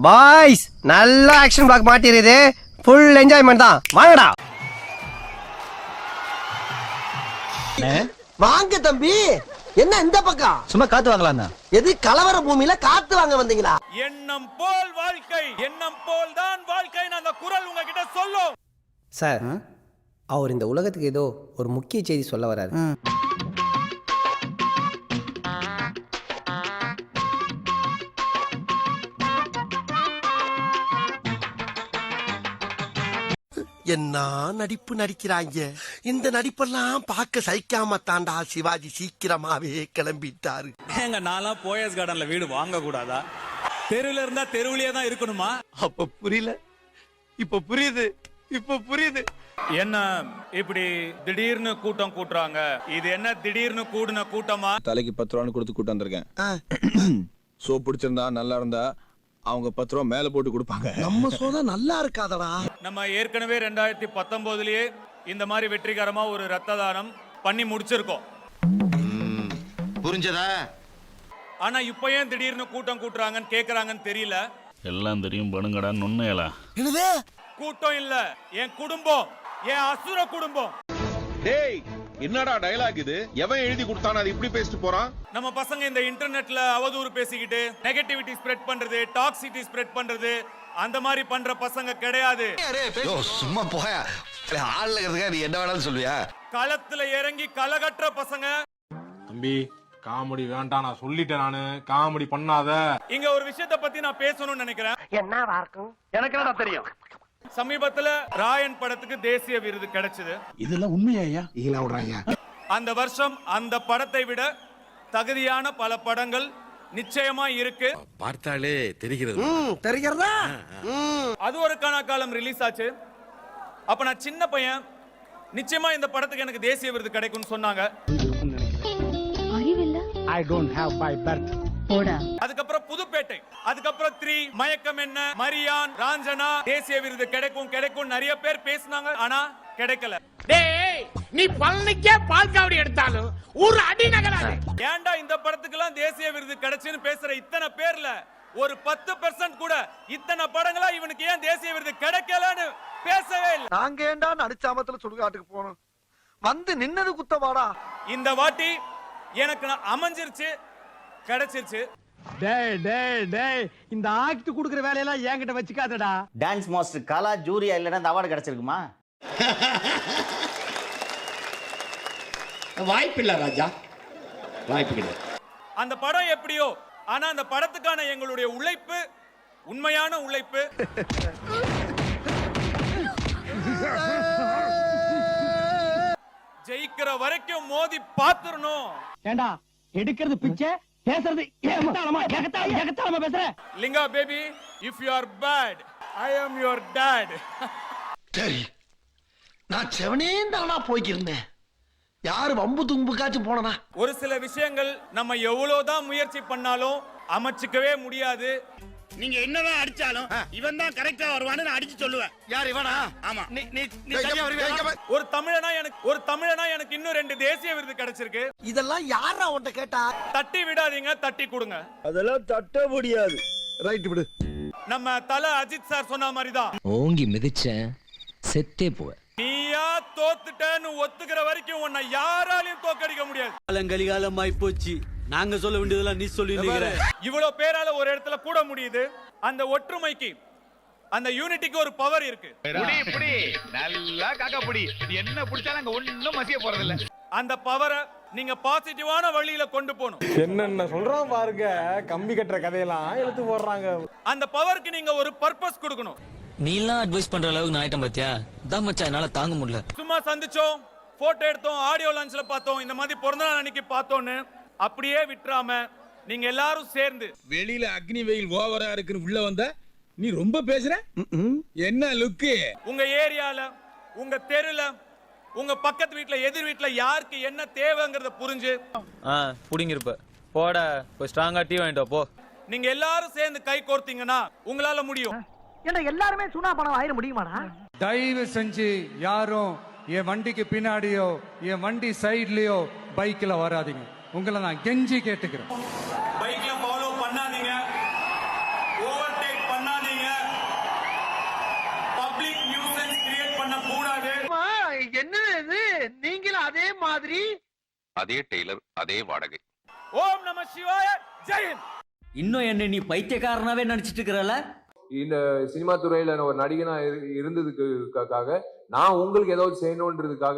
Boys நல்ல action block மாட்டிருது. Full enjoyment தான். வாங்கடா. வாங்க தம்பி. என்ன இந்த பக்கம்? சும்மா காத்து வாங்கலாம் தான். எது கலவர பூமியில காத்து வாங்க வந்தீங்களா? எண்ணம் போல் வாழ்க்கை, எண்ணம் போல் தான் வாழ்க்கை. அந்த குரல் உங்ககிட்ட சொல்லும். சார், அவர் இந்த உலகத்துக்கு ஏதோ ஒரு முக்கிய செய்தி சொல்ல வராரு. என்ன நடிப்பு நடிக்கிறாங்க. இந்த நடிப்பெல்லாம் பார்க்க சகிக்காம தாண்டா சிவாஜி சீக்கிரமாவே கிளம்பிட்டாரு. எங்க நான்லாம் போயஸ் கார்டன்ல வீடு வாங்க கூடாதா? தெருவுல இருந்தா தெருவுலயே தான் இருக்கணுமா? அப்ப புரியல, இப்ப புரியுது, இப்ப புரியுது. என்ன இப்படி திடீர்னு கூட்டம் கூட்டுறாங்க? இது என்ன திடீர்னு கூடுன கூட்டமா? தலைக்கு 10 ரூபான்னு கொடுத்து கூட்டம் வந்திருக்கேன். சோ பிடிச்சிருந்தா நல்லா இருந்தா அவங்க 10 ரூபா மேல போட்டு கொடுப்பாங்க. நம்ம சோதா நல்லா இருக்காதடா. நம்ம ஏற்கனவே 2019லயே இந்த மாதிரி வெற்றிகரமா ஒரு ரத்த தானம் பண்ணி முடிச்சிருக்கோம். புரிஞ்சதா? ஆனா இப்ப ஏன் திடீர்னு கூட்டம் கூட்டுறாங்கன்னு கேக்குறாங்கன்னு தெரியல. எல்லாம் தெரியும் பண்ணுங்கடா நுண்ணையலா. என்னது? கூட்டம் இல்ல, என் குடும்பம், என் அசுர குடும்பம். டேய் என்னடா டயலாக் இது? எவன் எழுதி கொடுத்தானே அது இப்படி பேசிட்டு போறான்? நம்ம பசங்க இந்த இன்டர்நெட்ல அவதூறு பேசிக்கிட்டு நெகட்டிவிட்டி ஸ்ப்ரெட் பண்றது, டாக்ஸிட்டி ஸ்ப்ரெட் பண்றது, அந்த மாதிரி பண்ற பசங்க கிடையாது. சும்மா போய ஆள்ல இருக்கிறதுக்கு நீ என்ன வேணாலும் சொல்லுவியா? களத்துல இறங்கி கலகற்ற பசங்க. தம்பி காமெடி வேண்டாம், நான் சொல்லிட்டேன். நானு காமெடி பண்ணாத. இங்க ஒரு விஷயத்தை பத்தி நான் பேசணும்னு நினைக்கிறேன். என்னவா இருக்கும்? எனக்கு என்னடா தெரியும்? சமீபத்துல ராயன் படத்துக்கு தேசிய விருது கிடைச்சது. இதெல்லாம் உண்மையா? அந்த வருஷம் அந்த படத்தை விட தகுதியான பல படங்கள் நிச்சயமா இருக்கு. பார்த்தாலே தெரிகிறது. தெரிகிறதா? அது ஒரு கணக்காலம் ரிலீஸ் ஆச்சு. அப்ப நான் சின்ன பையன். நிச்சயமா இந்த படத்துக்கு எனக்கு தேசிய விருது கிடைக்கும்னு சொன்னாங்க. I don't have by birth. போடா. அதுக்கப்புறம் புதுப்பேட்டை, அதுக்கப்புறம் 3, மயக்கம் என்ன, மரியான், ராஞ்சனா, தேசிய விருது கிடைக்கும் கிடைக்கும் நிறைய பேர் பேசினாங்க. ஆனா கிடைக்கல. டேய், நீ பழனிக்கே பால் காவடி எடுத்தாலும் ஒரு அடி நகராது. ஏன்டா இந்த படத்துக்கெல்லாம் தேசிய விருது கிடைச்சுன்னு பேசுற இத்தனை பேர்ல ஒரு 10% கூட இத்தனை படங்களா இவனுக்கு ஏன் தேசிய விருது கிடைக்கலன்னு பேசவே இல்லை. நாங்க ஏண்டா நடிச்சாமத்துல சுடுகாட்டுக்கு போனோம். வந்து நின்னது குத்தவாடா. இந்த வாட்டி எனக்கு அமைஞ்சிருச்சு, கிடைச்சிருச்சு. டேய் டேய் டேய், இந்த ஆக்ட் குடுக்குற வேலையெல்லாம் என்கிட்ட வச்சுக்காதடா. டான்ஸ் மாஸ்டர் கலா ஜூரியா இல்லனா இந்த அவார்டு கிடைச்சிருக்குமா? வாய்ப்பில்லை ராஜா, வாய்ப்பில்லை. அந்த படம் எப்படியோ, ஆனா அந்த படத்துக்கான எங்களுடைய உழைப்பு, உண்மையான உழைப்பு. ஜெயிக்கிற வரைக்கும் மோதி பாத்துறணும். ஏண்டா எடுக்கிறது பிச்சை, பேசுறது ஏகத்தாளமா பேசுற. Linga baby, if you are bad, I am your dad. சரி, நான் செவனேந்தானா போய்க்கிருந்தேன். யாரு வம்பு தும்புக்காச்சும் போனா? ஒரு சில விஷயங்கள் நம்ம எவ்வளவுதான் முயற்சி பண்ணாலும் அமைச்சுக்கவே முடியாது. நீங்க என்னதான் அடிச்சாலும் இவன் தான் கரெக்டா வருவான்னு அடிச்சு சொல்லுவேன். யார் இவனா? ஆமா. ஒரு தமிழனா எனக்கு இன்னும் 2 தேசிய விருது கிடைச்சிருக்கு. இதெல்லாம் யாரா உன்கிட்ட கேட்டா? தட்டி விடாதீங்க, தட்டி கொடுங்க. அதெல்லாம் தட்ட முடியாது. ரைட் விடு. நம்ம தல அஜித் சார் சொன்ன மாதிரி தான். ஓங்கி மிதிச்சேன், செத்தே போவ. நீயா தோத்துட்டேன்னு ஒத்துக்கிற வரைக்கும் உன்னை யாராலையும் தோக்கடிக்க முடியாது. காலங்கலிகாலமாய் போச்சு. நாங்க சொல்ல வேண்டியதெல்லாம் நீ சொல்லி இவ்வளவு பேரால ஒரு இடத்துல கூட முடியுது. அந்த ஒற்றுமைக்கு, அந்த யூனிட்டிக்கு ஒரு பவர் இருக்கு. நல்லா காக்கா புடி. என்ன பிடிச்சாலும் அங்க ஒண்ணும் மசிய போறது இல்ல. அந்த பவரை நீங்க பாசிட்டிவான வழியில கொண்டு போகணும். என்னென்ன சொல்றோம் பாருங்க, கம்பி கட்டுற கதையெல்லாம் எழுத்து போடுறாங்க. அந்த பவருக்கு நீங்க ஒரு பர்பஸ் கொடுக்கணும். நீ எல்லாம் அட்வைஸ் பண்ற அளவுக்கு நான் ஆயிட்டேன் பாத்தியா? தான் மச்சான் என்னால தாங்க முடியல. சும்மா சந்திச்சோம், போட்டோ எடுத்தோம், ஆடியோ லான்ச்ல பார்த்தோம், இந்த மாதிரி பிறந்த நாள் அன்னைக்கு பார்த்தோன்னு அப்படியே விட்டுறாம நீங்க எல்லாரும் சேர்ந்து. வெளியில அக்னி வெயில் ஓவரா இருக்குன்னு உள்ள வந்த நீ ரொம்ப பேசுற. என்ன லுக்கு? உங்க ஏரியால, உங்க தெருல, உங்க பக்கத்து வீட்ல, எதிர் வீட்ல யாருக்கு என்ன தேவைங்கறத புரிஞ்சு புடிங்கிருப்ப போட போய் ஸ்ட்ராங்கா டீ வாங்கிட்டு போ. நீங்க எல்லாரும் சேர்ந்து கை கோர்த்தீங்கன்னா உங்களால முடியும். ஏன்னா எல்லாருமே சுனா பணம் ஆயிர முடியுமாடா? தயவு செஞ்சு யாரும் என் வண்டிக்கு பின்னாடியோ என் வண்டி சைட்லயோ பைக்ல வராதீங்க. உங்களை நான் கெஞ்சி கேட்டுக்கிறேன். பைக்ல ஃபாலோ பண்ணாதீங்க, ஓவர்டேக் மாதிரி அதே டெய்லர் அதே வாடகை. ஓம் நம சிவாய ஜெயன். இன்னும் என்ன நீ பைத்தியக்காரனாவே நினைச்சிட்டு இருக்கிறல? இந்த சினிமா துறையில நான் ஒரு நடிகனா இருந்ததுக்காக நான் உங்களுக்கு ஏதாவது செய்யணும்ன்றதுக்காக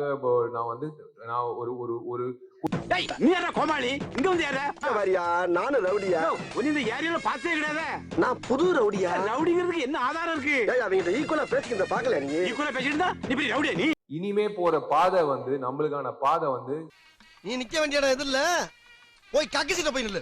நான் ஒரு ஒரு ஒரு நீ யாரா கோமாளி இங்க வந்து யாரா வரியா நானும் ரவுடியா இந்த ஏரியால பார்த்தே கிடையாது. நான் புது ரவுடியா ரவுடிங்கிறதுக்கு என்ன ஆதாரம் இருக்கு? அவங்க ஈக்குவலா பேசிக்கிறத பாக்கல நீ ஈக்குவலா பேசிட்டு நீ பெரிய ரவுடியா நீ? இனிமே போற பாதை நம்மளுக்கான பாதை நீ நிக்க வேண்டிய இடம் எது இல்ல போய் கக்கிசிட்ட போய் நில்லு.